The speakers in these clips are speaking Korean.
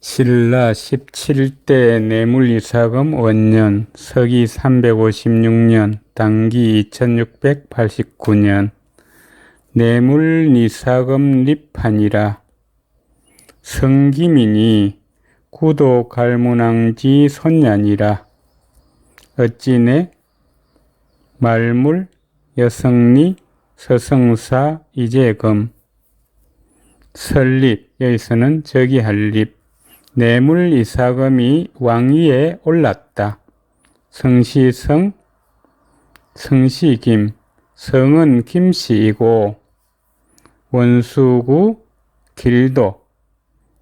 신라 17대 뇌물이사금 원년 서기 356년 당기 2689년 뇌물이사금 립판이라. 성기민이 구도 갈문왕지 손냐니라. 어찌네 말물 여성리 서성사 이재금. 설립, 여기서는 저기할립. 뇌물이사금이 왕위에 올랐다. 성시성, 성시김, 성은 김씨이고 원수구, 길도,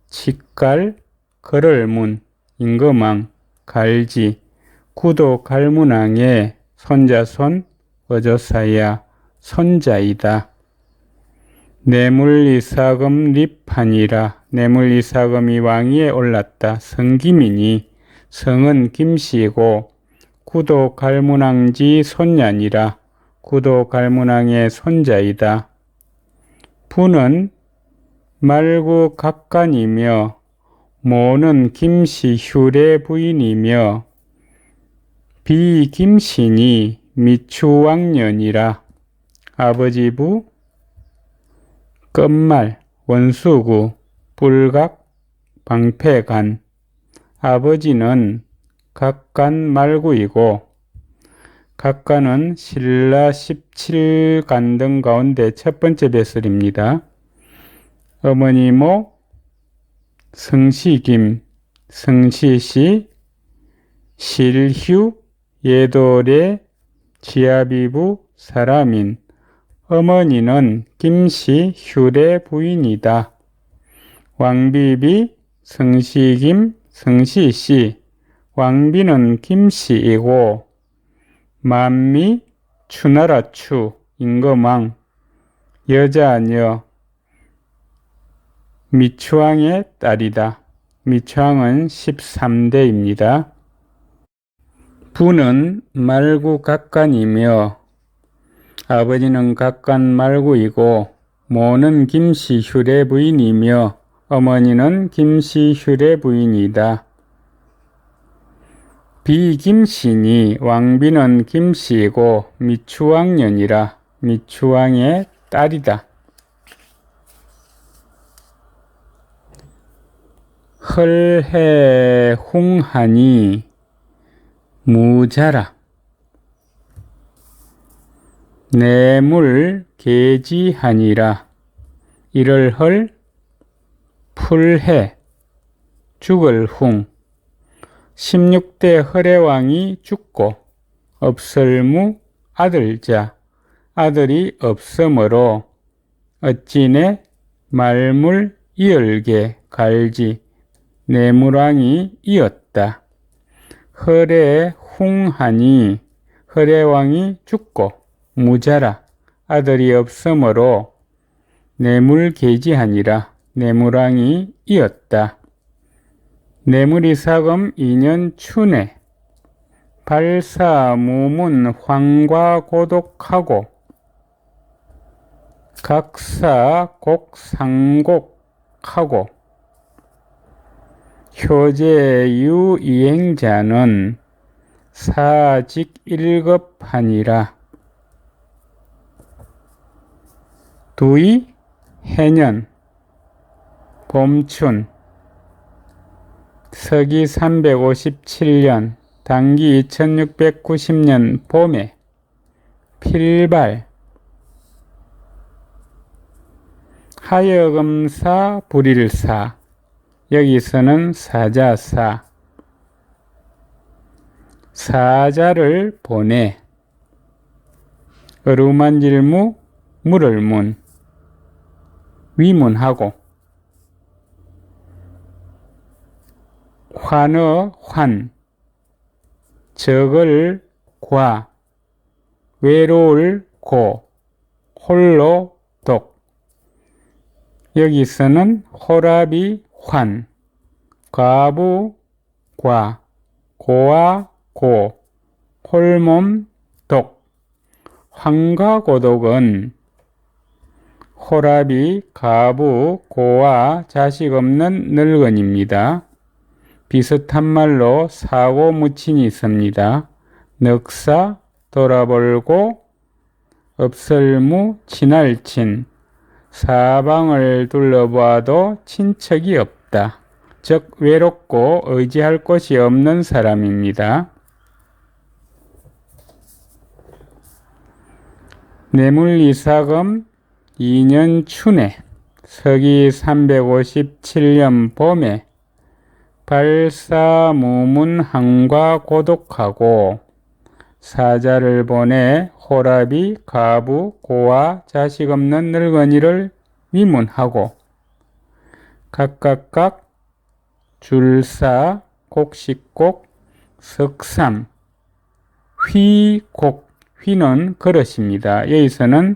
칫갈, 걸을문, 임금왕, 갈지, 구도 갈문왕의 손자손 어조사야 손자이다. 뇌물이사금 립판이라. 뇌물이사금이 왕위에 올랐다. 성기민이, 성은 김씨이고 구도 갈문왕지 손냐니라. 구도 갈문왕의 손자이다. 부는 말구 각간이며 모는 김씨 휴례 부인이며 비김신이 미추왕년이라. 아버지부 끝말 원수구 불각 방패간. 아버지는 각간 말구이고 각간은 신라 17간 등 가운데 첫 번째 배설입니다. 어머니모 성시김, 성시시, 실휴, 예돌의 지아비부 사람인. 어머니는 김씨 휴례 부인이다. 왕비비 성시김, 성시씨. 왕비는 김씨이고 만미 추나라 추 임금왕 여자녀 미추왕의 딸이다. 미추왕은 13대입니다. 부는 말구 각간이며 아버지는 각간 말구이고 모는 김씨 휴례 부인이며 어머니는 김씨 휴례 부인이다. 비김신이 왕비는 김씨이고 미추왕년이라. 미추왕의 딸이다. 헐해홍하니 무자라. 뇌물 계지하니라. 이를 헐 풀해 죽을 홍. 16대 허례왕이 죽고 없설무 아들자. 아들이 없으므로 어찌네 말물 이을게 갈지. 뇌물왕이 이었다. 허례 홍하니 허례왕이 죽고 무자라. 아들이 없으므로 뇌물계지하니라. 뇌물왕이 이었다. 뇌물이사금 2년 춘에 발사무문 황과고독하고 각사곡상곡하고 효제유이행자는 사직 1급하니라. 두이 해년 봄춘 서기 357년 당기 2690년 봄에 필발 하여금사 불일사. 여기서는 사자사. 사자를 보내. 어루만질무 물을문 위문하고 환어 환 적을 과 외로울 고 홀로 독. 여기서는 호라비 환 과부 과 고아 고 홀몸 독. 환과고독은 호라비, 가부, 고아, 자식 없는 늙은입니다. 비슷한 말로 사고 묻힌이 있습니다. 넉사 돌아볼고 없을무 친할친 사방을 둘러봐도 친척이 없다. 즉 외롭고 의지할 곳이 없는 사람입니다. 뇌물이사금 2년 춘에 서기 357년 봄에 발사무문함과 고독하고 사자를 보내 호랍이 가부, 고아, 자식 없는 늙은이를 위문하고 각각 줄사, 곡식곡, 석삼, 휘곡, 휘는 그릇입니다. 여기서는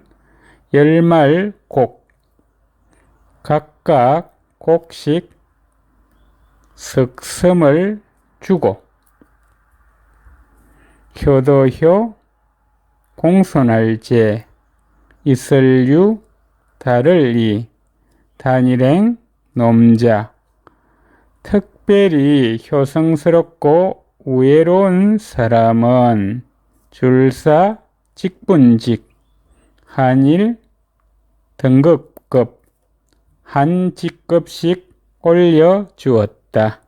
열말곡, 각각 곡식, 석섬을 주고 효도효, 공손할제, 이설유, 달을이, 단일행, 놈자, 특별히 효성스럽고 우애로운 사람은 줄사, 직분직, 한일, 등급급, 한 직급씩 올려주었다.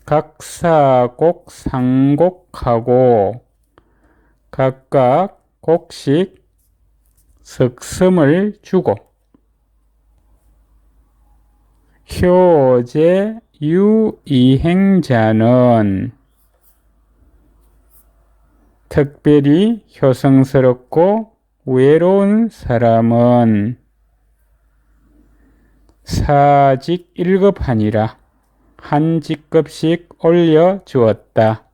각사곡, 상곡하고 각각 곡식, 석섬을 주고 효제, 유이행자는 특별히 효성스럽고 외로운 사람은 사직 1급하니라 한 직급씩 올려주었다.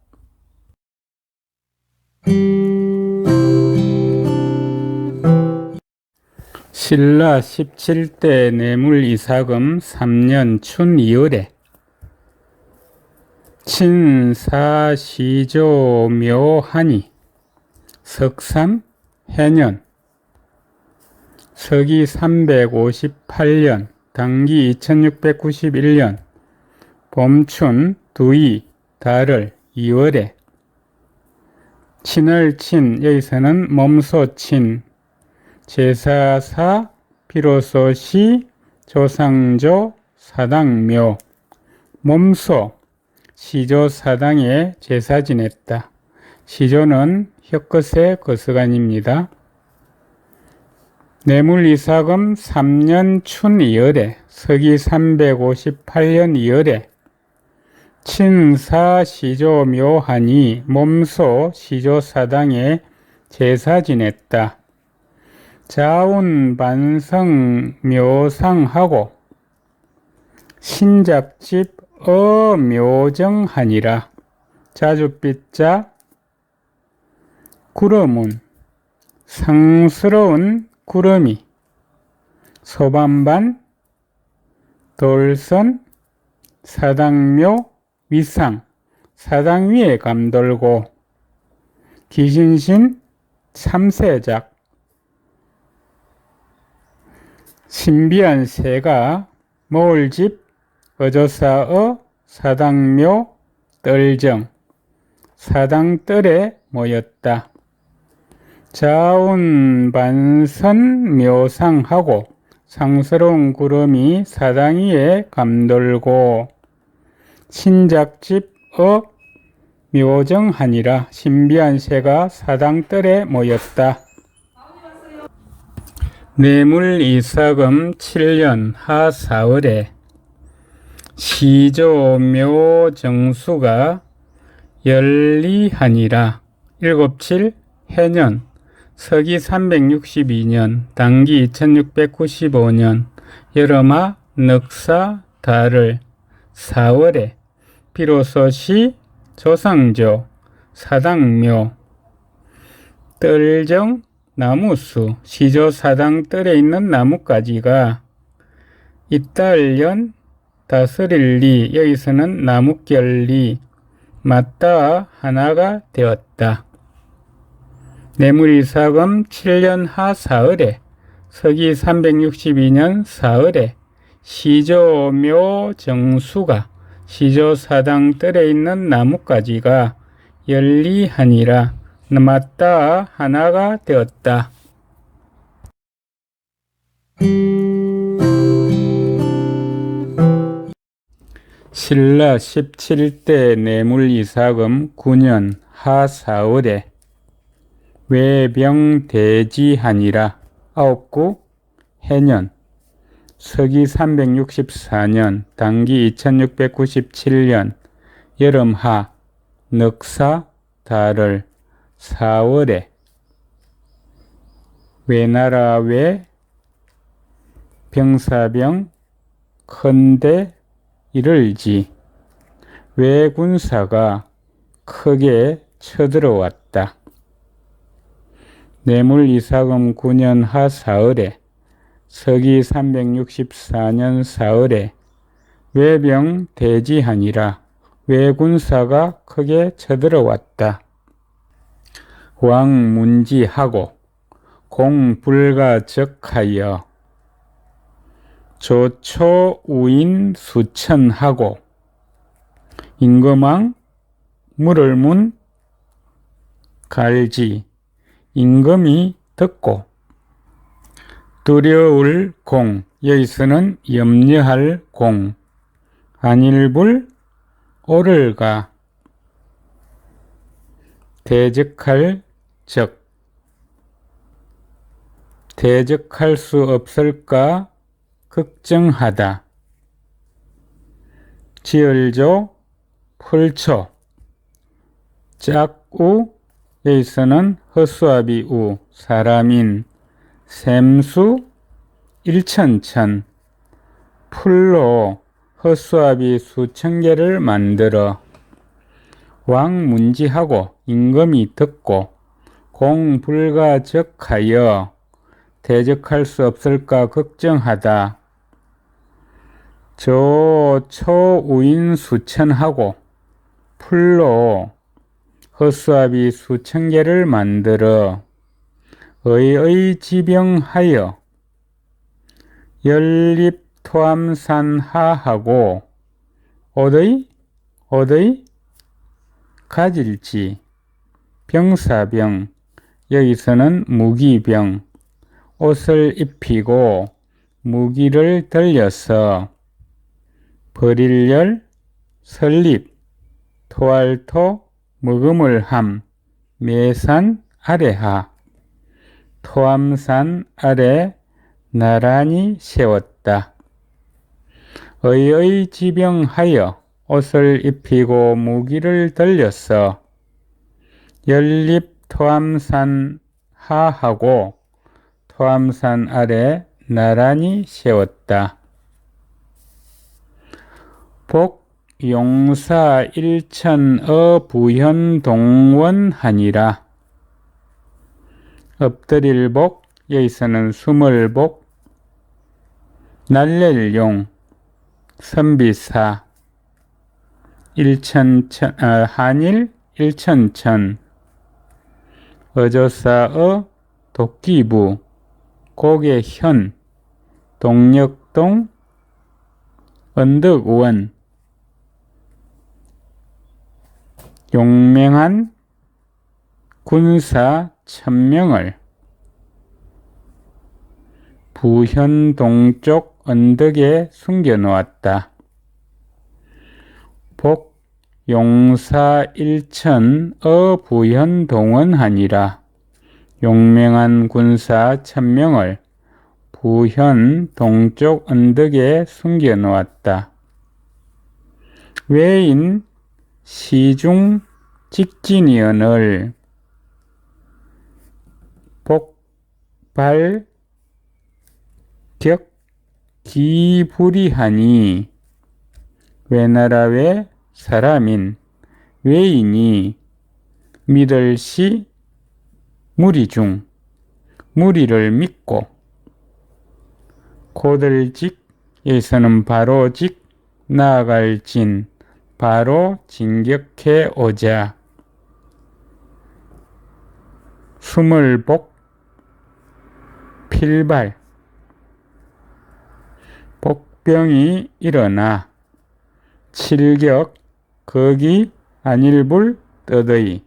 신라 17대 뇌물이사금 3년 춘 2월에 친사시조 묘하니 석삼 해년 서기 358년 당기 2691년 봄춘 두이 달을 2월에 친을 친 여기서는 몸소친 제사사 비로소시 조상조 사당묘 몸소 시조 사당에 제사 지냈다. 시조는 혀끝의 거스간입니다. 뇌물이사금 3년 춘 2월에 서기 358년 2월에 친사 시조 묘하니 몸소 시조 사당에 제사 지냈다. 자운 반성 묘상하고 신잡집 묘정하니라. 자줏빛자 구름은 상스러운 구름이 소반반 돌선 사당묘 위상 사당 위에 감돌고 기신신 참새작 신비한 새가 모을집 어조사어 사당묘 뜰정 사당뜰에 모였다. 자운반선 묘상하고 상스러운 구름이 사당 위에 감돌고 신작집 묘정하니라. 신비한 새가 사당뜰에 모였다. 뇌물이사금 7년 하 4월에 시조묘정수가 열리하니라. 7.7 해년 서기 362년 당기 2695년 여름아 넉사 달을 4월에 비로소시 조상조 사당묘 뜰정 나무수 시조 사당 뜰에 있는 나뭇가지가 이달년 다스릴리 여기서는 나뭇결리 맞닿아 하나가 되었다. 뇌물이사금 7년 하 4월에 서기 362년 4월에 시조묘 정수가 시조사당 뜰에 있는 나뭇가지가 열리하니라. 맞닿아 하나가 되었다. 신라 17대 뇌물이사금 9년 하사월에 외병대지하니라. 아홉구 해년 서기 364년 당기 2697년 여름하 넉사 달을 4월에 외나라 외 병사병 큰대 이를지 외군사가 크게 쳐들어왔다. 뇌물이사금 9년 하사월에 서기 364년 사월에 외병 대지하니라. 외군사가 크게 쳐들어왔다. 왕문지하고 공불가적하여 조초우인 수천하고 임금왕 물을 문 갈지 임금이 듣고 두려울 공 여기서는 염려할 공 안일불 오를가 대적할 적 대적할 수 없을까 걱정하다. 지을조 풀초 짝우 여기서는 허수아비 우 사람인 샘수 일천천 풀로 허수아비 수천 개를 만들어 왕문지하고 임금이 듣고 공불가적하여 대적할 수 없을까 걱정하다. 조초우인 수천하고 풀로 허수아비 수천 개를 만들어 의의지병하여 연립토암산하하고 어의 가질지 병사병 여기서는 무기병 옷을 입히고 무기를 들려서 버릴열 설립 토알토 먹음을 함 매산 아래하 토암산 아래 나란히 세웠다. 의의지병하여 옷을 입히고 무기를 들려서 연립토암산 하하고 토암산 아래 나란히 세웠다. 복용사 일천어 부현동원하니라. 엎드릴 복 여기서는 숨을 복 날렐용 선비사 한일 일천천 어조사어 도끼부 고개현 동력동 언덕원 용맹한 군사 1000명을 부현 동쪽 언덕에 숨겨놓았다. 복용사 일천어 부현 동원하니라. 용맹한 군사 1000명을 부현 동쪽 언덕에 숨겨놓았다. 외인 시중 직진이언을 복발 격 기불이하니 외나라 외 사람인 외인이 믿을시 무리중 무리를 믿고 고들직 여기서는 바로직 나아갈 진 바로 진격해 오자 수물복 필발 복병이 일어나 칠격 거기 안일불 떠더이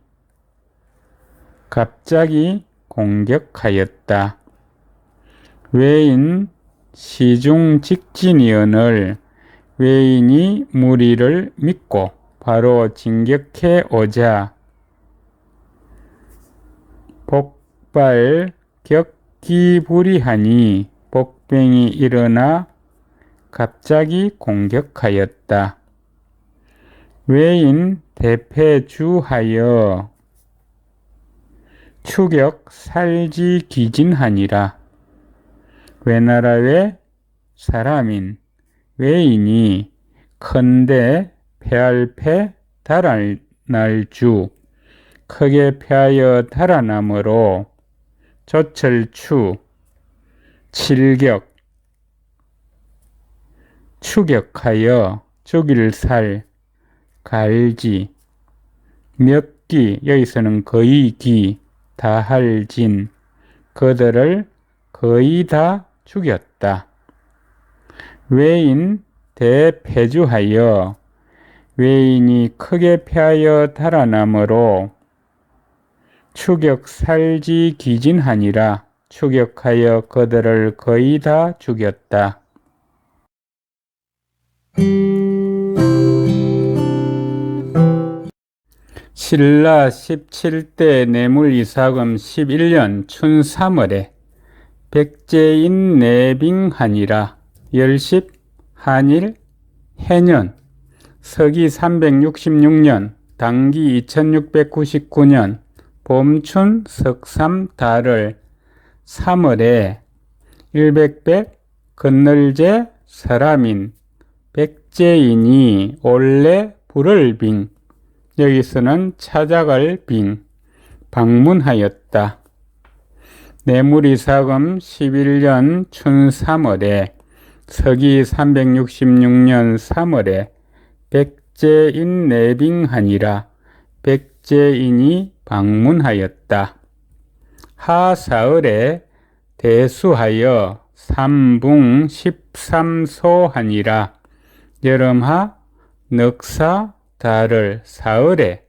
갑자기 공격하였다. 외인 시중 직진이언을 외인이 무리를 믿고 바로 진격해 오자 복발 격기불이하니 복병이 일어나 갑자기 공격하였다. 외인 대패주하여 추격 살지 기진하니라. 외나라의 사람인 외인이 큰데 패할 패 달아날 주 크게 패하여 달아남으로 조철추 칠격 추격하여 죽일 살 갈지 몇기 여기서는 거의 기 다할진 그들을 거의 다 죽였다. 외인 대패주하여 외인이 크게 패하여 달아남으로 추격 살지 기진하니라. 추격하여 그들을 거의 다 죽였다. 신라 17대 내물이사금 11년 춘 3월에 백제인 내빙하니라. 열십 한일 해년 서기 366년 당기 2699년 봄춘 석삼 달을 3월에 일백백 건널제 사람인 백제인이 올래 불을 빙 여기서는 찾아갈 빙 방문하였다. 내물이사금 11년 춘 3월에 서기 366년 3월에 백제인 내빙하니라. 백제인이 방문하였다. 하사흘에 대수하여 삼붕 13소 하니라. 여름하 넉사 달을 사흘에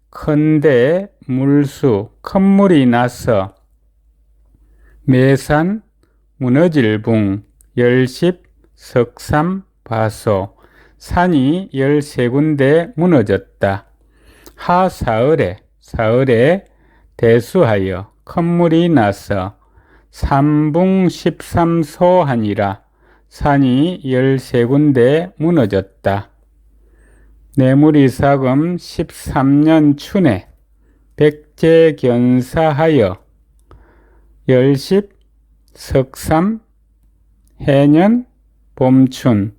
큰데 물수 큰 물이 나서 매산 무너질붕 열십 석삼 바소 산이 13군데 무너졌다. 하사흘에 사흘에 대수하여 큰 물이 나서 삼붕 13소 하니라. 산이 13군데 무너졌다. 내물이사금 13년 춘에 백제견사하여 열십 석삼 해년 봄춘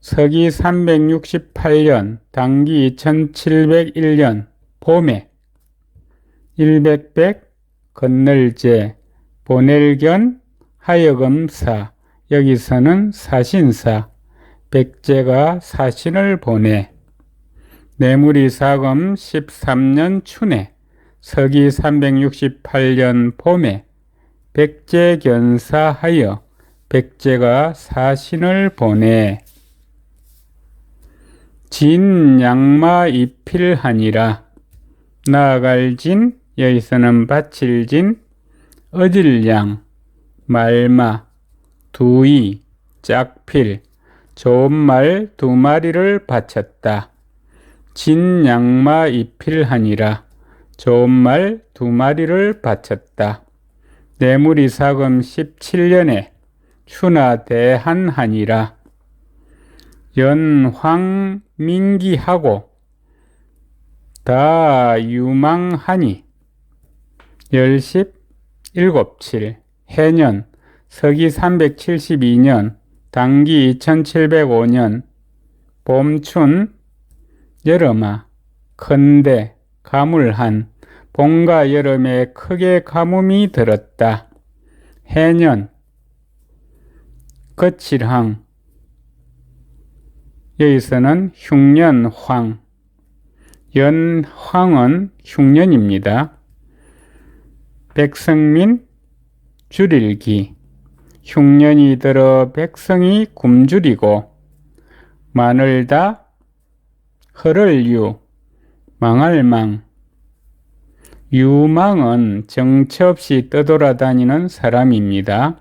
서기 368년 당기 2701년 봄에 일백백 건널제 보낼견 하여금사 여기서는 사신사 백제가 사신을 보내 내물이사금 13년 춘에 서기 368년 봄에 백제견사하여 백제가 사신을 보내 진양마 입힐하니라. 나아갈 진 여기서는 바칠 진 어질양 말마 두이 짝필 좋은 말 2마리를 바쳤다. 진양마 입힐하니라. 좋은 말 2마리를 바쳤다. 내물이사금 17년에 추나 대한하니라. 연황민기하고 다 유망하니 열십 일곱칠 해년 서기 372년 당기 2705년 봄춘 여름아 큰데 가물한 봄과 여름에 크게 가뭄이 들었다. 해년 거칠항 여기서는 흉년황 연황은 흉년입니다. 백성민 줄일기 흉년이 들어 백성이 굶주리고 마늘다 흐를 유, 망할 망. 유망은 정처 없이 떠돌아다니는 사람입니다.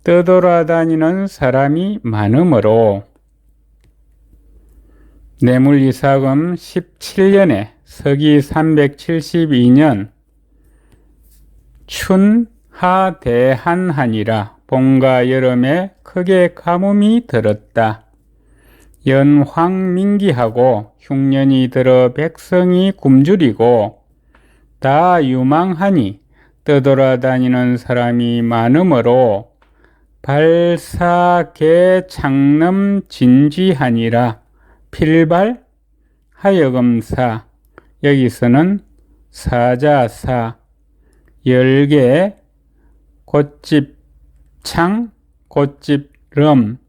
떠돌아다니는 사람이 많으므로 뇌물이사금 17년에 서기 372년 춘하대한하니라. 봄과 여름에 크게 가뭄이 들었다. 연황민기하고 흉년이 들어 백성이 굶주리고 다 유망하니 떠돌아다니는 사람이 많으므로 발사계 창넘 진쥐하니라. 필발 하여금사. 여기서는 사자사, 열개, 꽃집창, 꽃집름,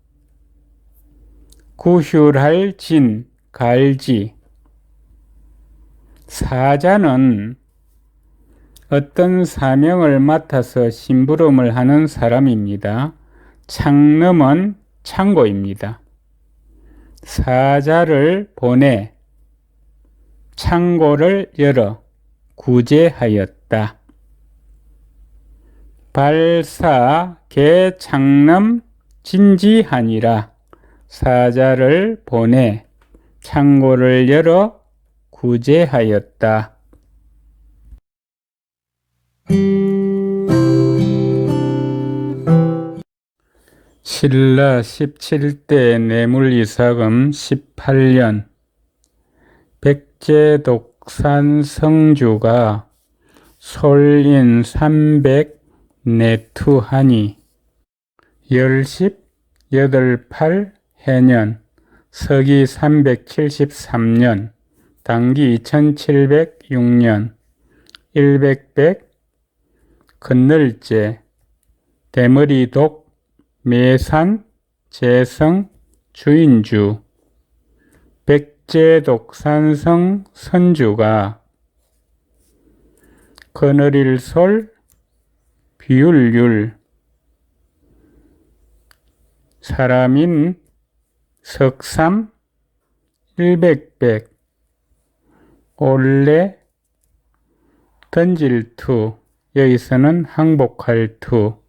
구휼할 진, 갈지. 사자는 어떤 사명을 맡아서 심부름을 하는 사람입니다. 창넘은 창고입니다. 사자를 보내 창고를 열어 구제하였다. 발사 개 창넘 진지하니라. 사자를 보내 창고를 열어 구제하였다. 신라 17대 뇌물이사금 18년 백제독산 성주가 솔인 300내투하니 열십 여덟팔 해년 서기 373년 당기 2706년 일백백 건널제 대머리독 매산 재성 주인주 백제독산성 선주가 거느릴솔 비율률 사람인 석삼 일백백 올레 던질투. 여기서는 항복할 투.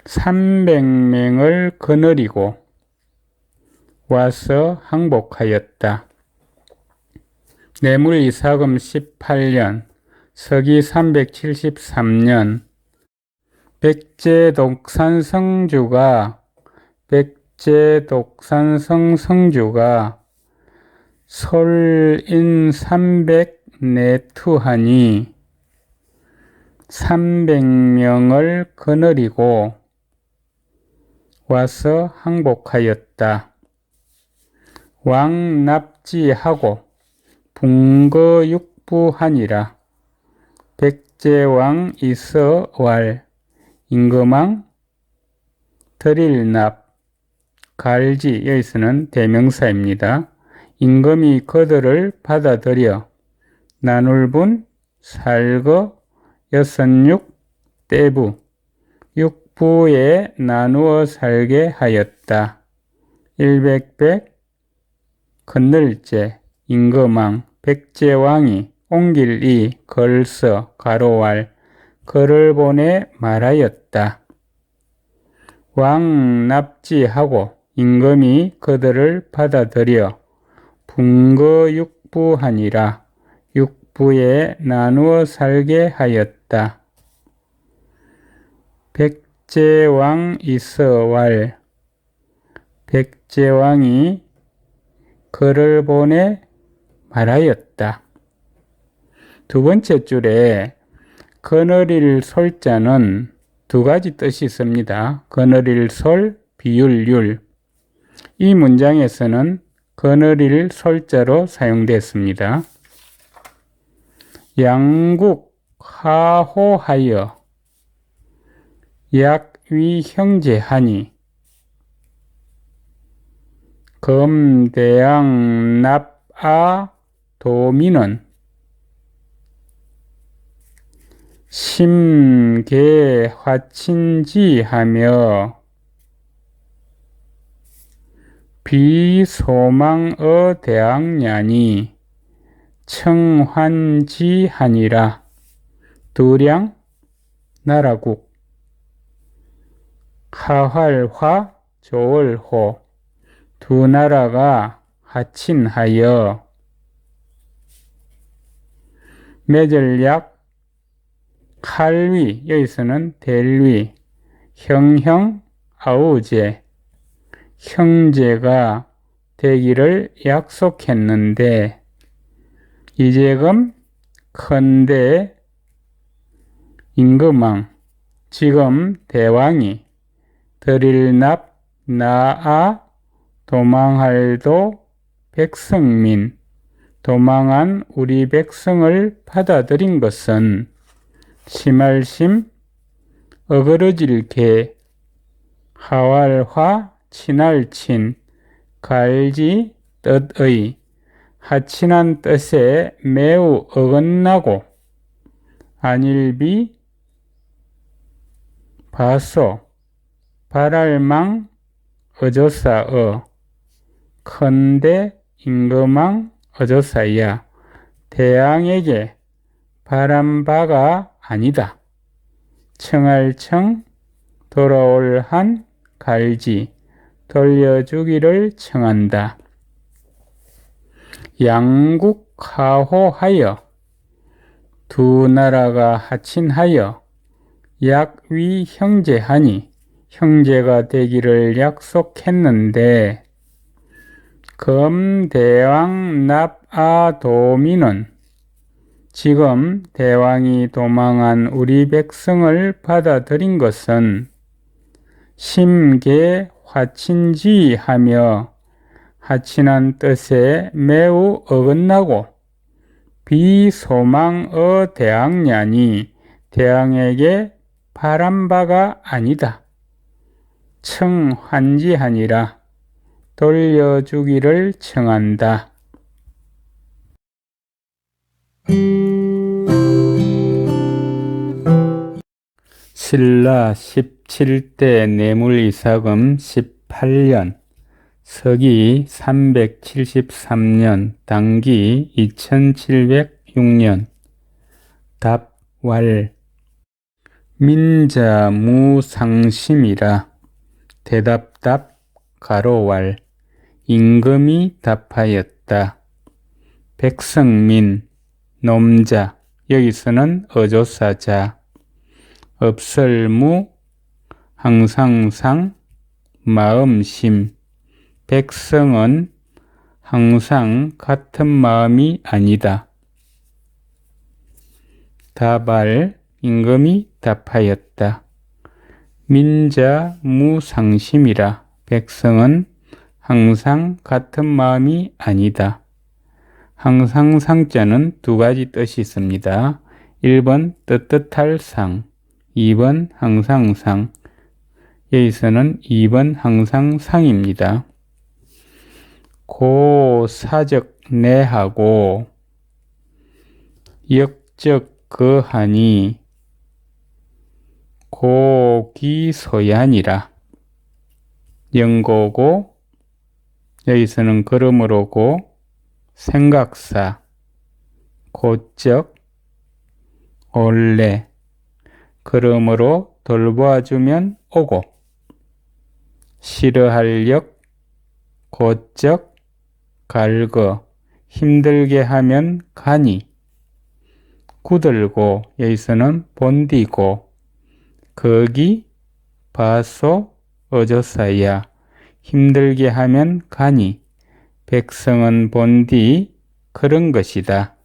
300명을 거느리고 와서 항복하였다. 뇌물이사금 18년 서기 373년 백제독산성 성주가 솔인 300내투하니 300명을 거느리고 와서 항복하였다. 왕납지하고 분거육부하니라. 백제왕 이서왈 임금왕 드릴납 갈지. 여기서는 대명사입니다. 임금이 그들을 받아들여 나눌분 살거 여섯육 떼부 육부에 나누어 살게 하였다. 일백백 건널제 임금왕 백제왕이 옮길이 걸서 가로왈 그를 보내 말하였다. 왕 납지하고 임금이 그들을 받아들여 분거육부하니라. 육부에 나누어 살게 하였다. 백제왕 이서왈 백제왕이 그를 보내 말하였다. 두 번째 줄에 거느릴 솔자는 두 가지 뜻이 있습니다. 거느릴 솔, 비율률. 이 문장에서는 거느릴 솔자로 사용됐습니다. 양국 하호하여 약위 형제하니 검대양 납아 도민은 심계 화친지하며 비소망의 대학년이 청환지하니라. 두량 나라국. 하활화 조월호. 두 나라가 하친하여. 매절약 칼위, 여기서는 델위, 형형 아우제, 형제가 되기를 약속했는데, 이제금 큰대 임금왕, 지금 대왕이 드릴납 나아 도망할도 백성민, 도망한 우리 백성을 받아들인 것은 심할심 어그러질게 하왈화 친할친 갈지 뜻의 하친한 뜻에 매우 어긋나고 안일비 바소 발할망 어조사어 큰대 임금왕 어조사야 대왕에게 바란 바가 아니다. 청할청 돌아올 한 갈지 돌려주기를 청한다. 양국하호하여 두 나라가 하친하여 약위 형제하니 형제가 되기를 약속했는데 검대왕 납아도민은 지금 대왕이 도망한 우리 백성을 받아들인 것은 심계 화친지하며 하친한 뜻에 매우 어긋나고 비소망의 대왕년이 대왕에게 바란 바가 아니다. 청환지하니라. 돌려주기를 청한다. 신라 17대 뇌물이사금 18년 서기 373년 당기 2706년 답왈 민자무상심이라. 대답답 가로왈 임금이 답하였다. 백성민 놈자, 여기서는 어조사자. 업설무 항상상 마음심. 백성은 항상 같은 마음이 아니다. 답알 임금이 답하였다. 민자 무상심이라. 백성은 항상 같은 마음이 아니다. 항상 상자는 두 가지 뜻이 있습니다. 1번 뜨뜻할 상, 2번 항상상. 여기서는 2번 항상상입니다. 고사적 내하고 역적 거하니 고기소얀이라. 영고고, 여기서는 걸음으로고, 생각사, 고적, 올래, 걸음으로 돌보아주면 오고, 싫어할 역, 고적, 갈거, 힘들게 하면 가니, 구들고, 여기서는 본디고, 거기, 바소, 어조사야, 힘들게 하면 가니, 백성은 본디 그런 것이다.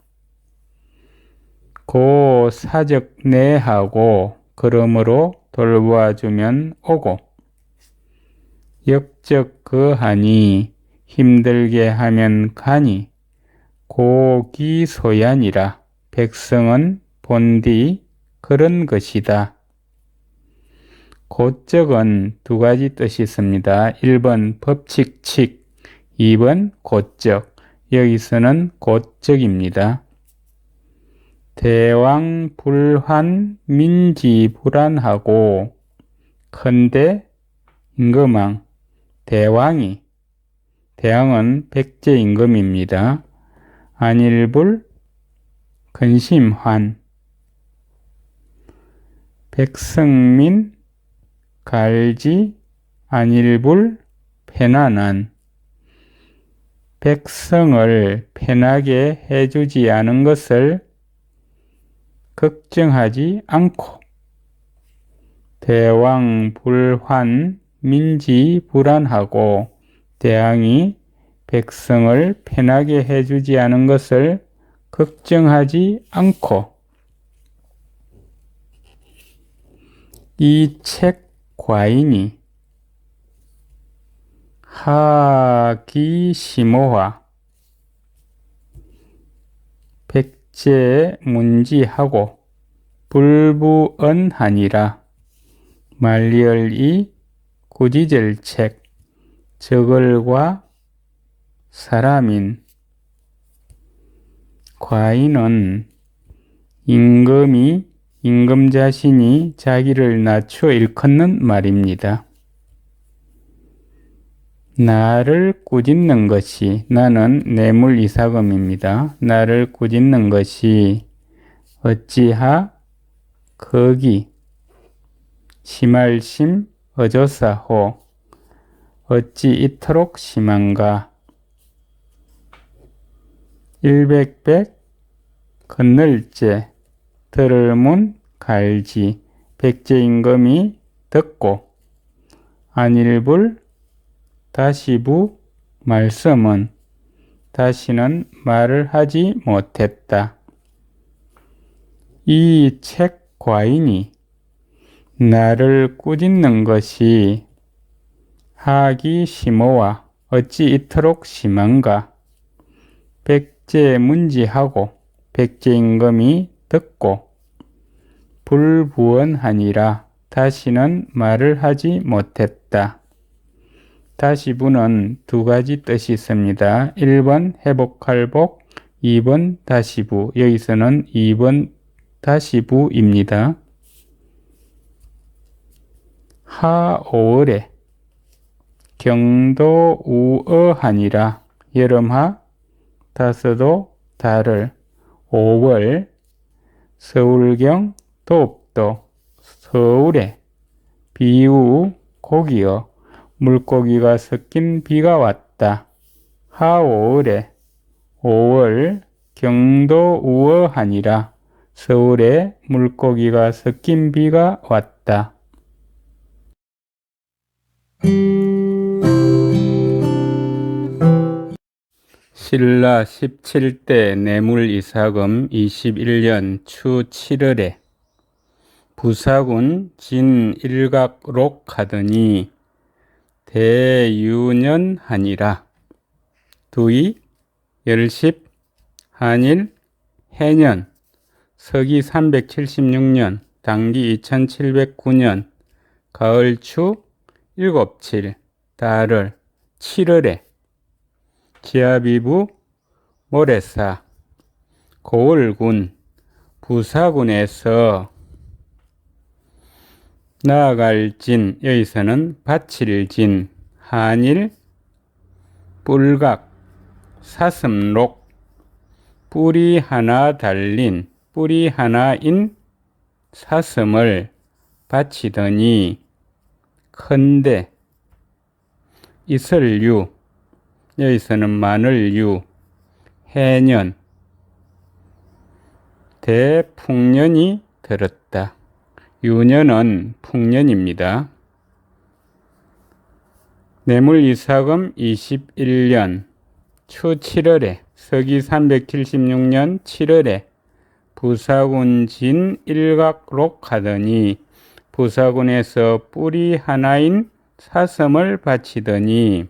고 사적 내하고 그러므로 돌보아주면 오고, 역적 거하니 힘들게 하면 가니, 고기소얀이라. 백성은 본디 그런 것이다. 고적은 두 가지 뜻이 있습니다. 1번 법칙칙, 2번 고적. 여기서는 고적입니다. 대왕 불환 민지 불안하고 큰대 임금왕 대왕이 대항은 백제임금입니다. 안일불 근심환 백성민 갈지 안일불 편안한 백성을 편하게 해주지 않은 것을 걱정하지 않고 대왕불환 민지불안하고 대왕이 백성을 편하게 해주지 않은 것을 걱정하지 않고 이 책 과인이 하기시모화 백제문지하고 불부언하니라. 말리얼이 구지절책 저걸과 사람인 과인은 임금 자신이 자기를 낮춰 일컫는 말입니다. 나를 꾸짖는 것이 나는 뇌물이사금입니다. 나를 꾸짖는 것이 어찌하 거기 심할심 어조사호 어찌 이토록 심한가 일백백 건널제 들을문 갈지 백제임금이 듣고 안일불 다시부 말씀은 다시는 말을 하지 못했다. 이 책 과인이 나를 꾸짖는 것이 하기 심오와 어찌 이토록 심한가 백제문지하고 백제임금이 듣고 불부언하니라. 다시는 말을 하지 못했다. 다시부는 두 가지 뜻이 있습니다. 1번 회복할복, 2번 다시부. 여기서는 2번 다시부입니다. 하오월에 경도 우어하니라. 여름하 다서도 달을 5월 서울경 돕도 서울에 비우 고기여 물고기가 섞인 비가 왔다. 하오월에 5월 경도 우어하니라. 서울에 물고기가 섞인 비가 왔다. 신라 17대 뇌물이사금 21년 추 7월에 부사군 진일각록하더니 대유년하니라. 두이 열십 한일 해년 서기 376년 당기 2709년 가을추 일곱칠 달을 7월에 기아비부 모래사 고을군 부사군에서 나아갈 진, 여기서는 바칠 진, 한일, 뿔각, 사슴록, 뿔이 하나 달린, 뿔이 하나인 사슴을 바치더니 큰데 이설유, 여기서는 마늘유, 해년, 대풍년이 들었다. 유년은 풍년입니다. 뇌물이사금 21년 추 7월에 서기 376년 7월에 부사군 진일각록하더니 부사군에서 뿔이 하나인 사슴을 바치더니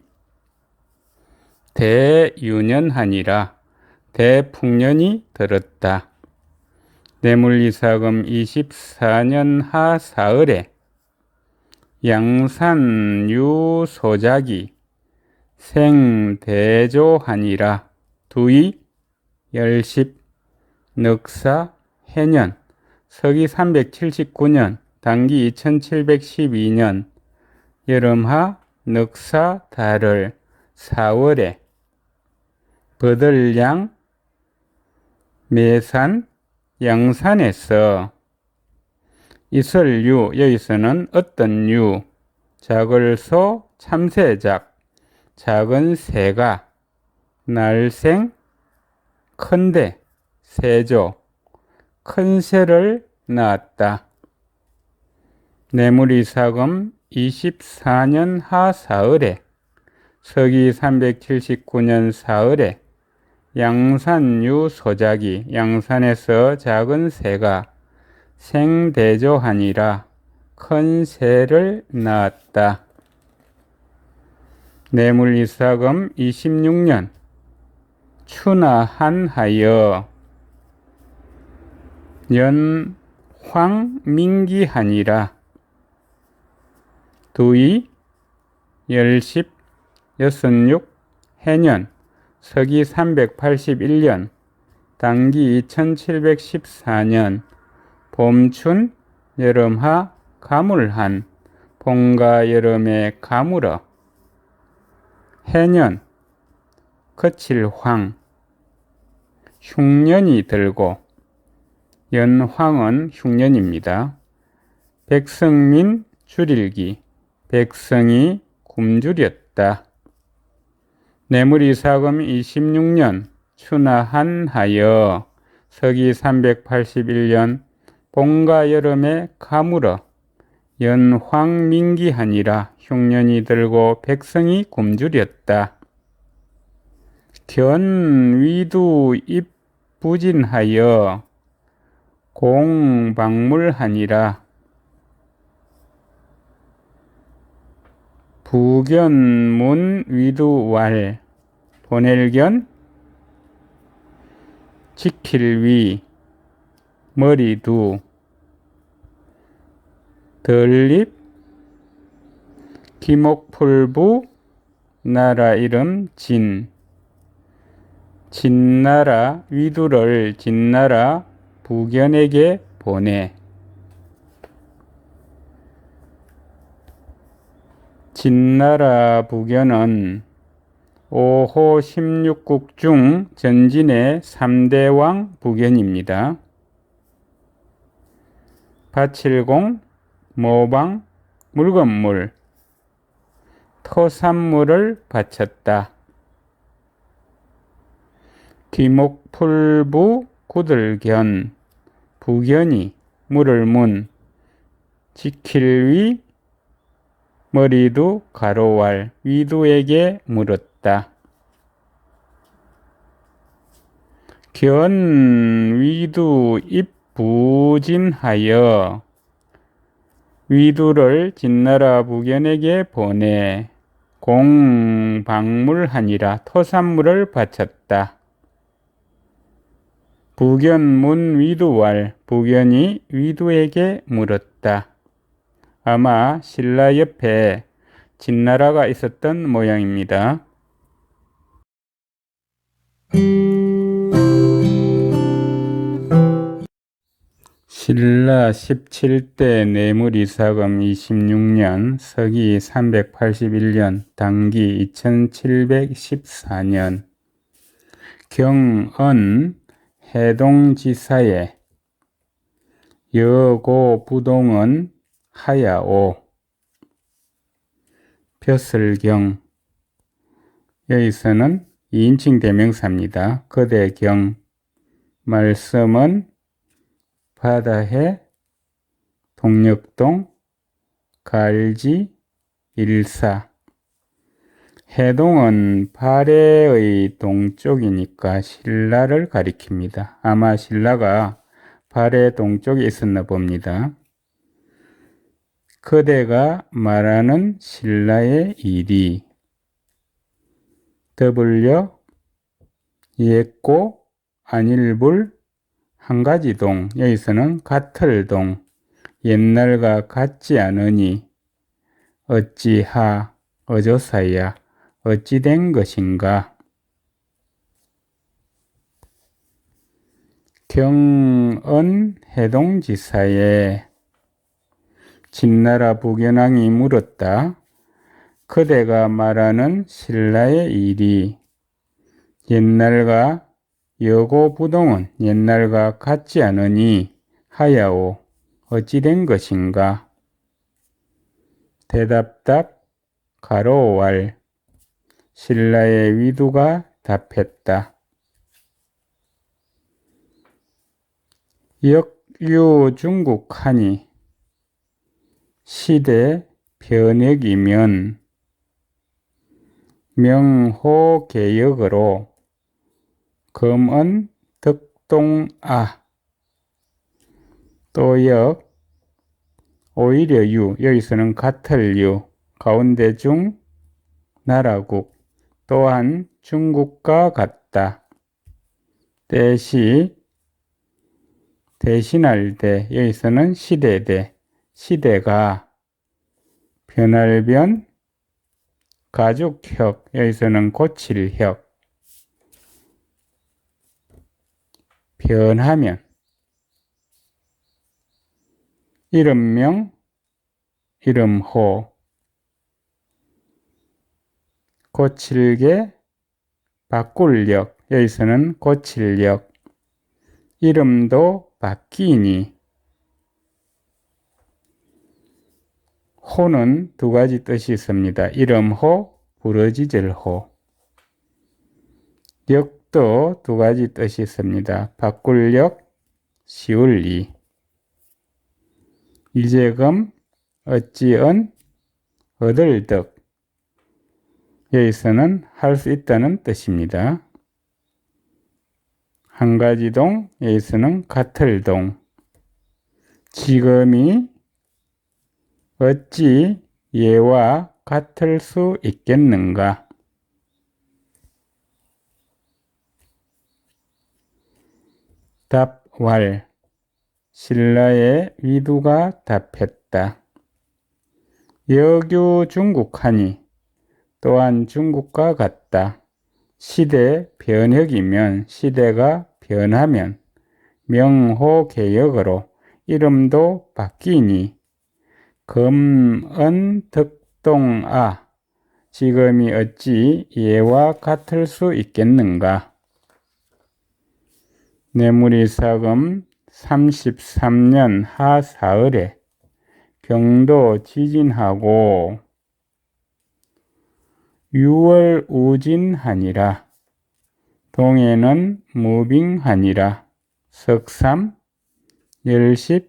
대유년하니라. 대풍년이 들었다. 뇌물이사금 24년 하 사흘에 양산유소작이 생대조하니라. 두이 열십 넉사 해년 서기 379년 당기 2712년 여름하 넉사 달을 4월에 버들량 매산 양산에서 이설유, 여기서는 어떤 유, 작을소 참새작, 작은 새가, 날생, 큰대, 세조, 큰 새를 낳았다. 내물이사금 24년 하사흘에 서기 379년 사흘에 양산유 소작이 양산에서 작은 새가 생대조하니라 큰 새를 낳았다. 내물이사금 26년 추나한하여 연황민기하니라 두이 열십 여섯육 해년 서기 381년 당기 2714년 봄춘 여름하 가물한 봄과 여름에 가물어 해년 거칠황 흉년이 들고 연황은 흉년입니다. 백성민 줄일기 백성이 굶주렸다. 내물이사금 26년 추나한하여 서기 381년 봄과 여름에 가물어 연황민기하니라 흉년이 들고 백성이 굶주렸다. 견위두 입부진하여 공박물하니라 부견문 위두왈 보낼견 지킬위 머리두 덜립 기목풀부 나라 이름 진나라 위두를 진나라 부견에게 보내 진나라 부견은 5호 16국 중 전진의 3대왕 부견입니다. 바칠공, 모방, 물건물, 토산물을 바쳤다. 기목풀부 구들견, 부견이 물을 문, 지킬위 머리두 가로왈 위두에게 물었다. 견 위두 입부진하여 위두를 진나라 부견에게 보내 공박물하니라 토산물을 바쳤다. 부견문 위두왈 부견이 위두에게 물었다. 아마 신라 옆에 진나라가 있었던 모양입니다. 신라 17대 내물이사금 26년 서기 381년 당기 2714년 경은 해동지사에 여고 부동은 하야오 벼슬경 여기서는 2인칭 대명사입니다. 거대경 말씀은 바다해 동력동 갈지 일사 해동은 발해의 동쪽이니까 신라를 가리킵니다. 아마 신라가 발해 동쪽에 있었나 봅니다. 그대가 말하는 신라의 일이 더불려 옛고 안일불 한가지동 여기서는 같을동 옛날과 같지 않으니 어찌하 어조사야 어찌 된 것인가. 경은 해동지사에 진나라 부견왕이 물었다. 그대가 말하는 신라의 일이 옛날과 여고부동은 옛날과 같지 않으니 하야오 어찌 된 것인가? 대답답 가로왈 신라의 위두가 답했다. 역유 중국하니 시대 변혁이면 명호개역으로 금은 득동아 또역 오히려 유 여기서는 같을 유 가운데 중 나라국 또한 중국과 같다. 대시 대신할 때 여기서는 시대대 시대가 변할변 가죽혁 여기서는 고칠혁 변하면 이름명 이름호 고칠게 바꿀력 여기서는 고칠력 이름도 바뀌니 호는 두 가지 뜻이 있습니다. 이름호 부르짖을호 력도 두 가지 뜻이 있습니다. 바꿀력 시울리 이제금 어찌은 얻을 덕 여기서는 할 수 있다는 뜻입니다. 한 가지 동 여기서는 같을 동 지금이 어찌 예와 같을 수 있겠는가? 답왈 신라의 위두가 답했다. 여규 중국하니 또한 중국과 같다. 시대 변혁이면 시대가 변하면 명호개역으로 이름도 바뀌니 금은 득동아 지금이 어찌 예와 같을 수 있겠는가? 내무리사금 33년 하사흘에 경도 지진하고 6월 우진하니라. 동해는 무빙하니라. 석삼, 열십,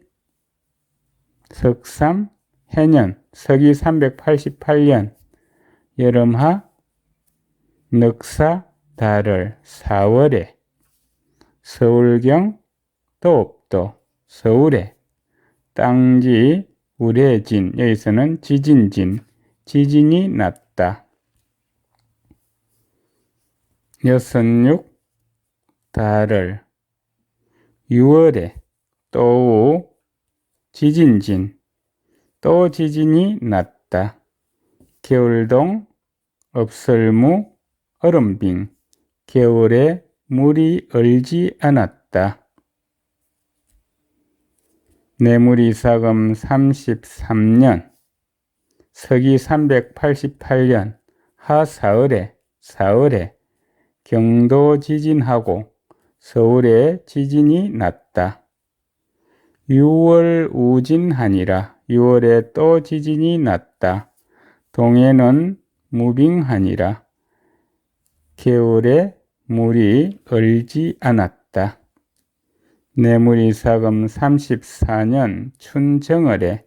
석삼, 해년, 서기 388년, 여름하, 넉사, 달을 4월에, 서울경, 도읍도, 서울에, 땅지, 우레진, 여기서는 지진진, 지진이 났다. 여섯육, 달을, 6월에, 또 지진진, 또 지진이 났다. 겨울동, 업설무, 얼음빙, 겨울에 물이 얼지 않았다. 내무리사금 33년, 서기 388년, 하사흘에, 사흘에 경도 지진하고 서울에 지진이 났다. 6월 우진하니라. 6월에 또 지진이 났다. 동해는 무빙하니라. 겨울에 물이 얼지 않았다. 내무리사금 34년 춘정월에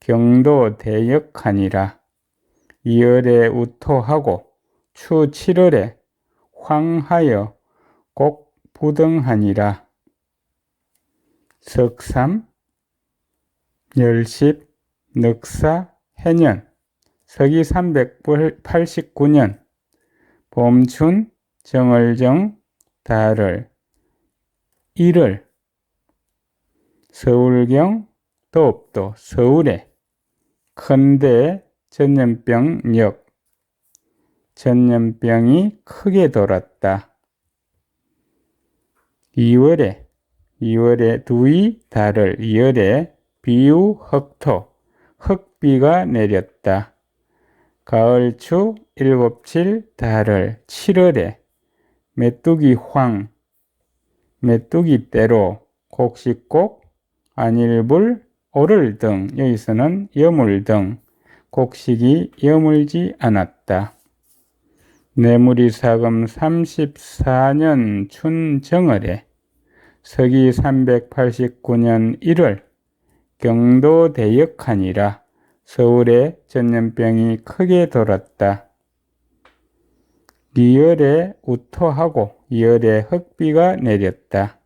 경도 대역하니라. 2월에 우토하고 추 7월에 황하여 곡부등하니라. 석삼, 열십, 넉사, 해년, 서기 389년, 봄춘, 정월정, 달을, 일월, 서울경, 도읍도, 서울에, 큰대 전염병역, 전염병이 크게 돌았다. 2월에 두이 달을 2월에 비유 흑토 흑비가 내렸다. 가을추 일곱칠 달을 7월에 메뚜기 황 메뚜기 떼로 곡식곡 안일불 오를 등 여기서는 여물 등 곡식이 여물지 않았다. 내무리사금 34년 춘정월에 서기 389년 1월 경도대역하니라. 서울에 전염병이 크게 돌았다. 리열에 우토하고 2월에 흑비가 내렸다.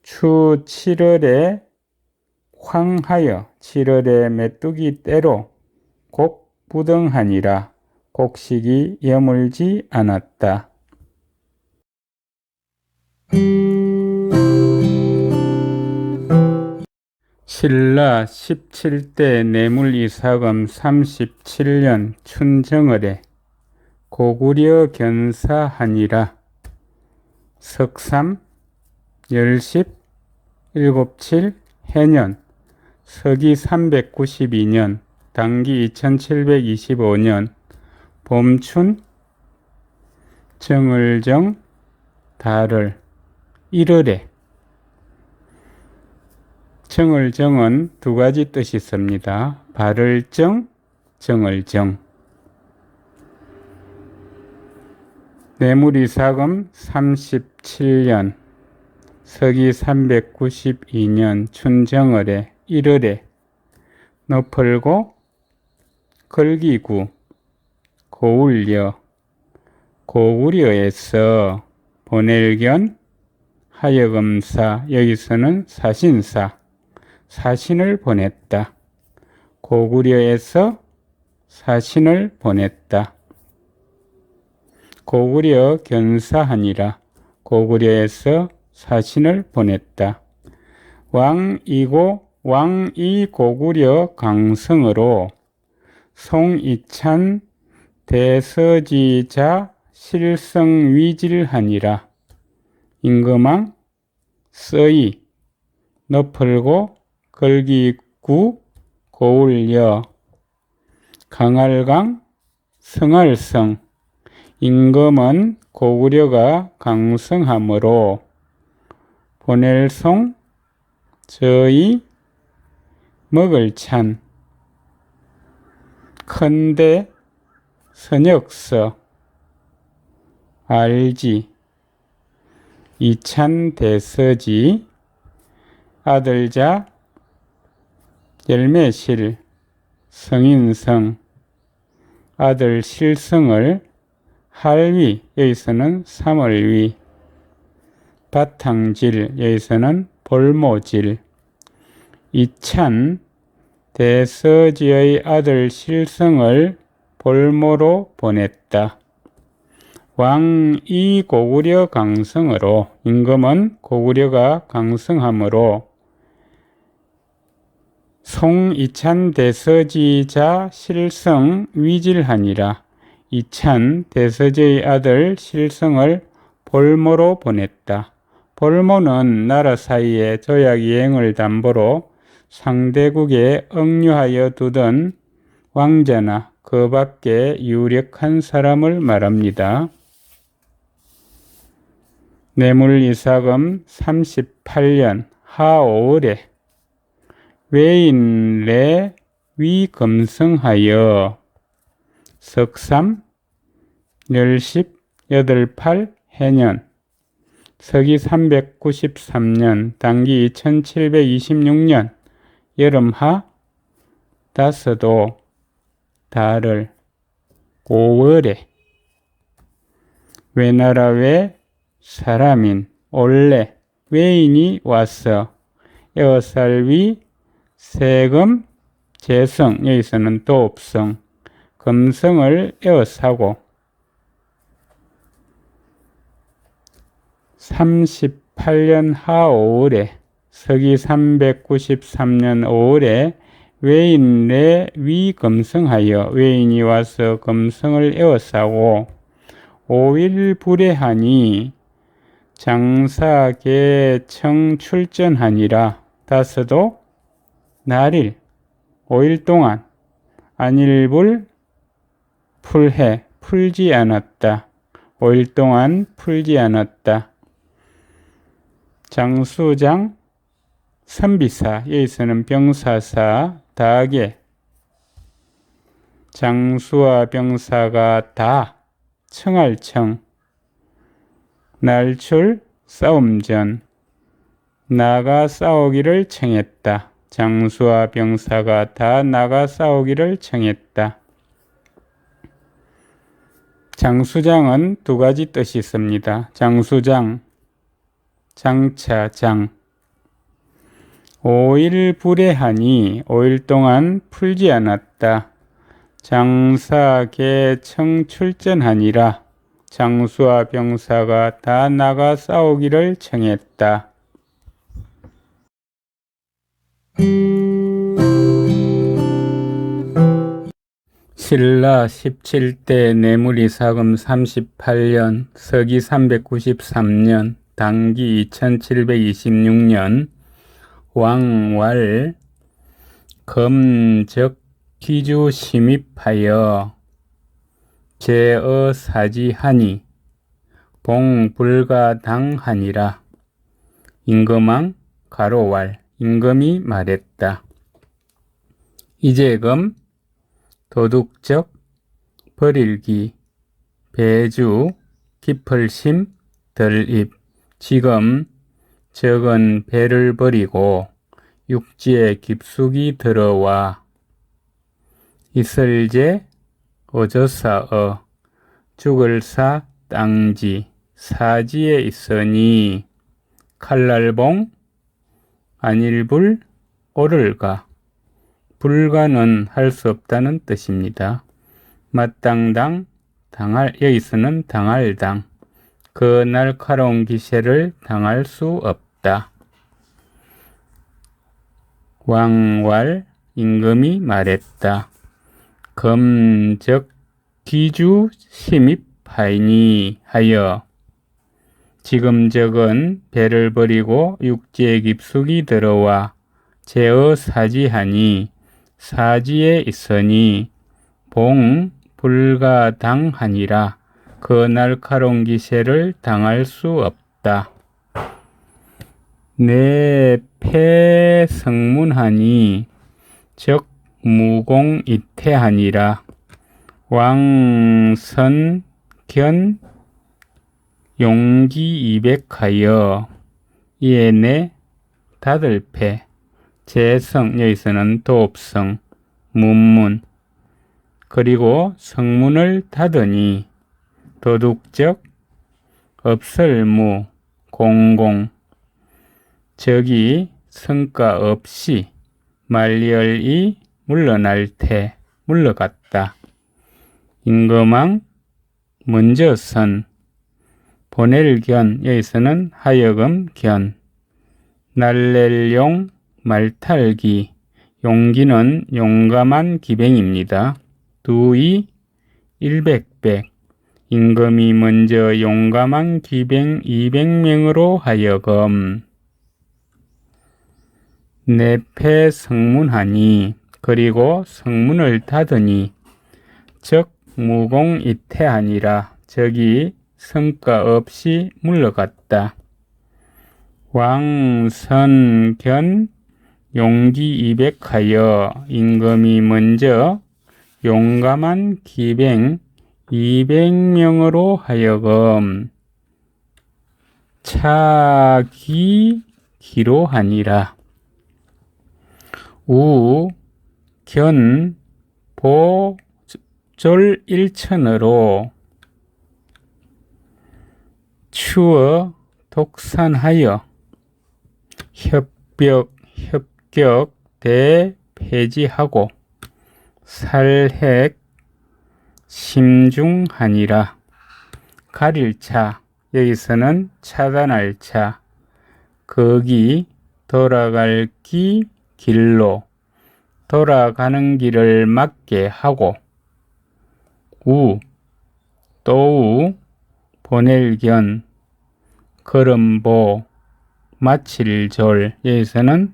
추 7월에 황하여 7월에 메뚜기 떼로 곡부등하니라. 곡식이 여물지 않았다. 신라 17대 내물이사금 37년 춘정월에 고구려 견사하니라. 석삼 열십 일곱칠 해년 서기 392년 당기 2725년 봄춘 정을정 달을 1월에 정을정은 두 가지 뜻이 있습니다. 발을정, 정을정. 내무리사금 37년 서기 392년 춘정월에 1월에 너펄고 걸기구 고울려 고구려에서 보낼견 하여금사 여기서는 사신사 사신을 보냈다. 고구려에서 사신을 보냈다. 고구려 견사하니라. 고구려에서 사신을 보냈다. 왕이 고구려 강성으로 송이찬 대서지자 실성위질하니라. 임금왕 서이 너풀고 걸기구 고울려 강할강 성할성 임금은 고구려가 강성함으로 보낼송 저희 먹을찬 큰대 선역서 알지 이찬대서지 아들자 열매실 성인성 아들 실성을 할위 여기서는 3월위 바탕질 여기서는 볼모질 이찬 대서지의 아들 실성을 볼모로 보냈다. 왕이 고구려 강성으로 임금은 고구려가 강성함으로 송이찬 대서지자 실성 위질하니라. 이찬 대서지의 아들 실성을 볼모로 보냈다. 볼모는 나라 사이에 조약 이행을 담보로 상대국에 억류하여 두던 왕자나 그 밖에 유력한 사람을 말합니다. 내물이사금 38년 하오월에 외인례 위금성하여 석삼 열십 여덟팔 해년 서기 393년 당기 2726년 여름하 다섯도 달을 5월에 외나라 외 사람인 올래 외인이 와서 여살위 세금 재성 여기서는 도읍성 금성을 에어사고 38년 하오월에 서기 393년 5월에 외인 내 위금성하여 외인이 와서 금성을 에워싸고 5일 불회하니 장사계청 출전하니라. 다섯도 날일 5일 동안 안일불 풀해, 풀지 않았다. 5일 동안 풀지 않았다. 장수장, 선비사, 여기서는 병사사, 다하게. 장수와 병사가 다, 청할청. 날출, 싸움전. 나가 싸우기를 청했다. 장수와 병사가 다 나가 싸우기를 청했다. 장수장은 두 가지 뜻이 있습니다. 장수장, 장차장. 5일 불해하니 5일 동안 풀지 않았다. 장사계 청출전하니라. 장수와 병사가 다 나가 싸우기를 청했다. 신라 17대 내무리사금 38년 서기 393년 당기 2726년 왕왈 검적 기주 심입하여 제어사지하니 봉불가당하니라. 임금왕 가로왈 임금이 말했다. 이재금 도둑적 버릴기 배주 깊을심 덜입 지금 적은 배를 버리고 육지에 깊숙이 들어와 있을제 어저사어 죽을사 땅지 사지에 있으니 칼날봉 안일불 오를가. 불가는 할 수 없다는 뜻입니다. 마땅당 당할, 여기서는 당할 당. 그 날카로운 기세를 당할 수 없다. 왕왈 임금이 말했다. 검적 기주 심입하이니 하여 지금 적은 배를 버리고 육지에 깊숙이 들어와 제어사지하니 사지에 있으니 봉 불가당하니라. 그 날카로운 기세를 당할 수 없다. 내 패성문하니 적 무공이태하니라. 왕선견 용기이백하여 이에 내 다들패 재성, 여기서는 도읍성, 문문, 그리고 성문을 닫으니 도둑적 없을무 공공 적이 성과 없이 말리얼이 물러날 테 물러갔다. 임금왕 먼저선 보낼 견, 여기서는 하여금 견 날렐용 말탈기 용기는 용감한 기병입니다. 두이 일백백 임금이 먼저 용감한 기병 200명으로 하여금 내패 성문하니 그리고 성문을 닫으니 적 무공이태하니라. 적이 성과 없이 물러갔다. 왕선견 용기이백하여 임금이 먼저 용감한 기병 200명으로 하여금 차기기로하니라. 우견 보졸일천으로 추어 독산하여 협격 대폐지하고 살핵 심중하니라. 가릴차, 여기서는 차단할 차, 거기 돌아갈 길로 돌아가는 길을 막게 하고 또우 보낼 견 걸음보 마칠졸, 여기서는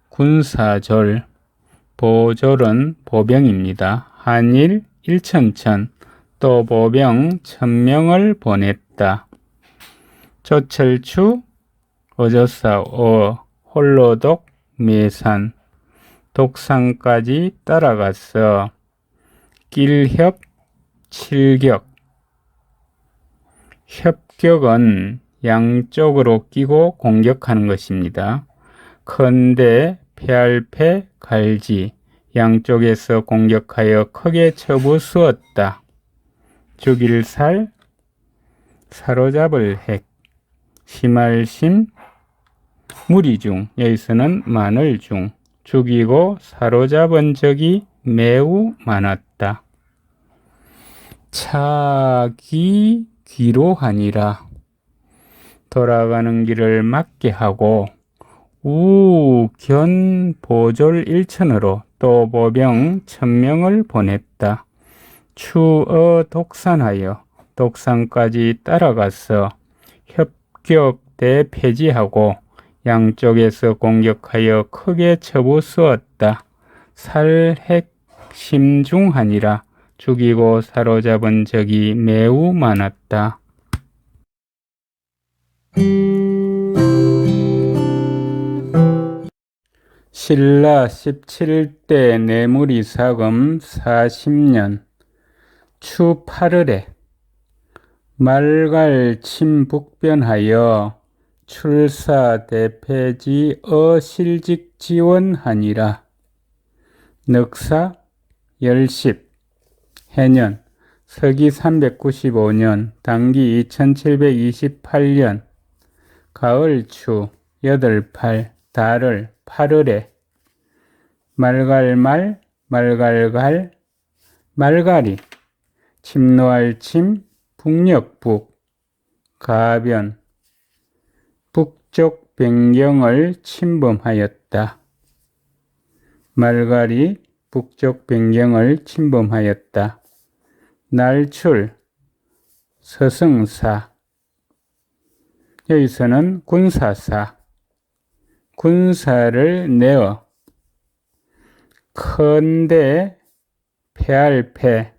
군사졸, 보졸은 보병입니다. 한일 일천천 또 보병 1000명을 보냈다. 조철추 어조사 홀로독 매산 독산까지 따라갔어. 길협 칠격. 협격은 양쪽으로 끼고 공격하는 것입니다. 컨대 패할패 갈지 양쪽에서 공격하여 크게 쳐부수었다. 죽일 살 사로잡을 핵 심할심 무리중 여기서는 많을 중 죽이고 사로잡은 적이 매우 많았다. 차기 귀로하니라 돌아가는 길을 막게 하고 우견 보졸 1천으로 또 보병 1000명을 보냈다. 추어 독산하여 독산까지 따라가서 협격대 폐지하고 양쪽에서 공격하여 크게 쳐부수었다. 살핵 심중하니라 죽이고 사로잡은 적이 매우 많았다. 신라 17대 내무리사금 40년 추 8월에 말갈 침북변하여 출사 대패지 어실직 지원하니라. 넉사 열십 해년 서기 395년 당기 2728년 가을추 8팔 달을 8월에 말갈말 말갈갈 말갈이 침노할 침 북녘북 가변 북쪽 변경을 침범하였다. 말갈이 북쪽 변경을 침범하였다. 날출 서승사 여기서는 군사사 군사를 내어 컨대 패할패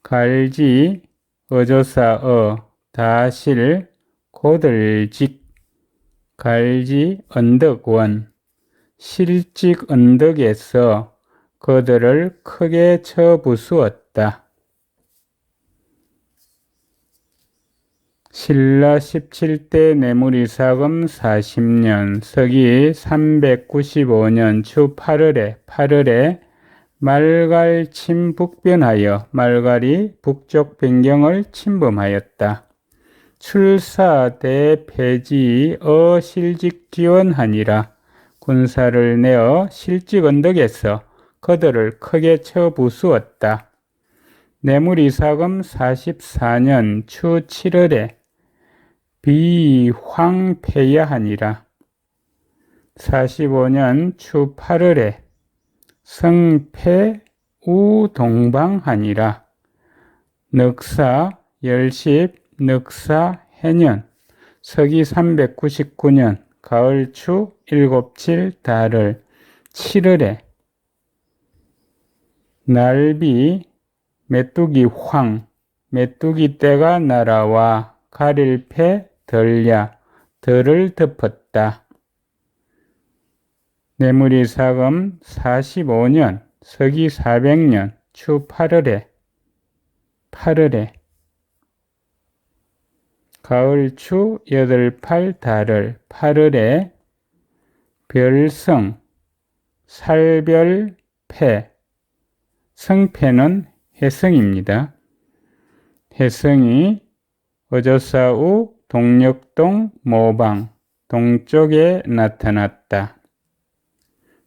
갈지 어조사 다실 고들직 갈지 언덕원 실직 언덕에서 그들을 크게 쳐부수었다. 신라 17대 내무리사금 40년 서기 395년 추 8월에 말갈 침북변하여 말갈이 북쪽 변경을 침범하였다. 출사 대패지 어실직 지원하니라 군사를 내어 실직 언덕에서 그들을 크게 쳐 부수었다. 내무리사금 44년 추 7월에 비황패야하니라. 45년 추 8월에 성패 우동방하니라. 넉사 열십 넉사 해년 서기 399년 가을추 7칠 달을 7월에 날비 메뚜기 황 메뚜기 떼가 날아와 가릴패 덜야 덜을 덮었다. 내무리사금 45년 서기 400년 추 8월에 가을추 8팔 달을 8월에 별성 살별패 성패는 해성입니다. 해성이 어조사우 동력동 모방 동쪽에 나타났다.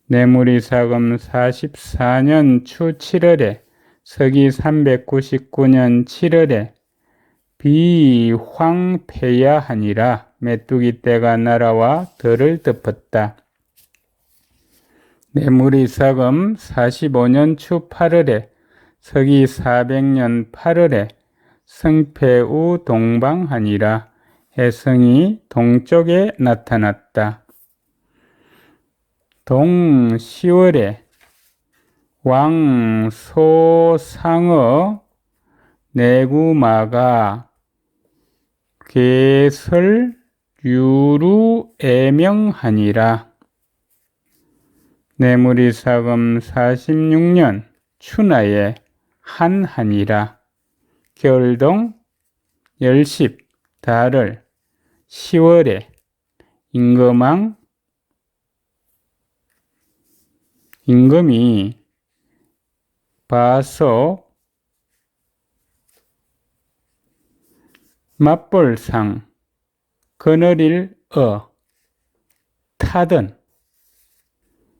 내무리사금 44년 추 7월에 서기 399년 7월에 비황패야하니라 메뚜기 떼가 날아와 덜을 덮었다. 내무리사금 45년 추 8월에 서기 400년 8월에 성패우 동방하니라 해성이 동쪽에 나타났다. 동 10월에 왕 소상어 내구마가 계설유루애명하니라. 내무리사금 46년 추나에 한하니라. 겨울동 열십 달을 10월에 임금이 봐서 맞벌상 그늘일 타든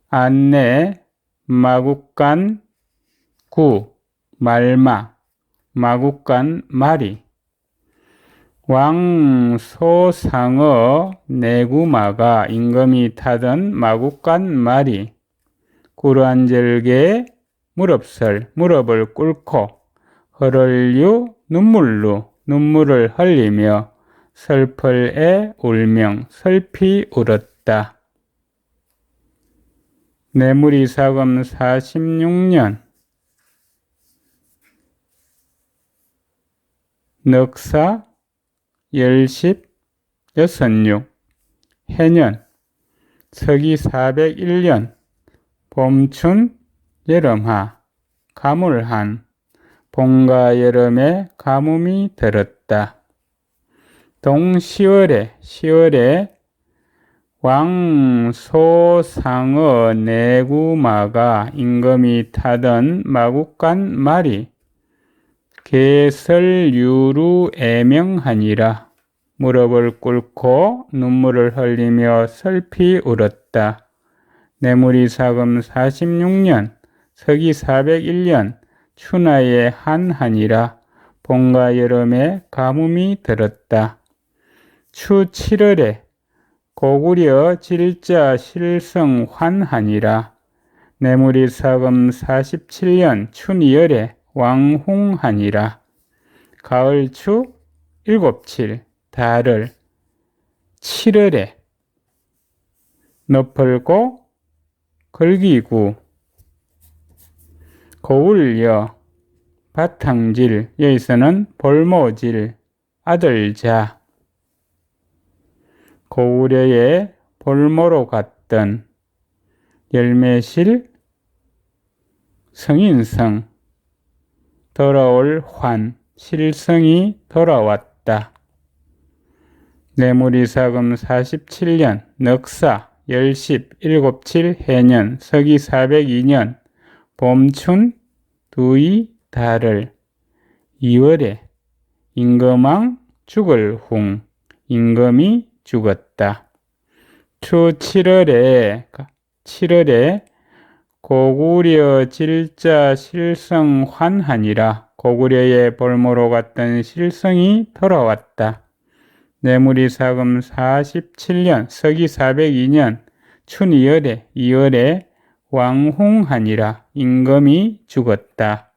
안내 마국간 구 말마 마국간 말이 왕소상어 내구마가 임금이 타던 마국간 말이 구르한절개 무릎을 꿇고 흐를유 눈물을 흘리며 슬플에 울명 슬피 울었다. 내무리사금 46년 넉사 열십 여섯육 해년 서기 401년 봄춘 여름하 가물한 봄과 여름에 가뭄이 들었다. 동 10월에 왕소상어 내구마가 임금이 타던 마국간 말이 계설유루애명하니라. 무릎을 꿇고 눈물을 흘리며 슬피 울었다. 내무리사금 46년 서기 401년 추나에 한하니라. 봄과 여름에 가뭄이 들었다. 추 7월에 고구려 질자 실성 환하니라. 내무리사금 47년 춘이열에 왕홍하니라. 가을추 7칠 달을 7월에 너풀고 걸기구 고울여 바탕질 여기서는 볼모질 아들자 고우려에 볼모로 갔던 열매실 성인성 돌아올 환 실성이 돌아왔다. 내무리사금 47년 넉사 열십 일곱칠 해년 서기 402년 봄춘 두이 달을 2월에 임금왕 죽을 훈 임금이 죽었다. 추 7월에 고구려 질자 실성 환하니라. 고구려에 볼모로 갔던 실성이 돌아왔다. 내무리사금 47년 서기 402년 춘 2월에 왕홍하니라. 임금이 죽었다.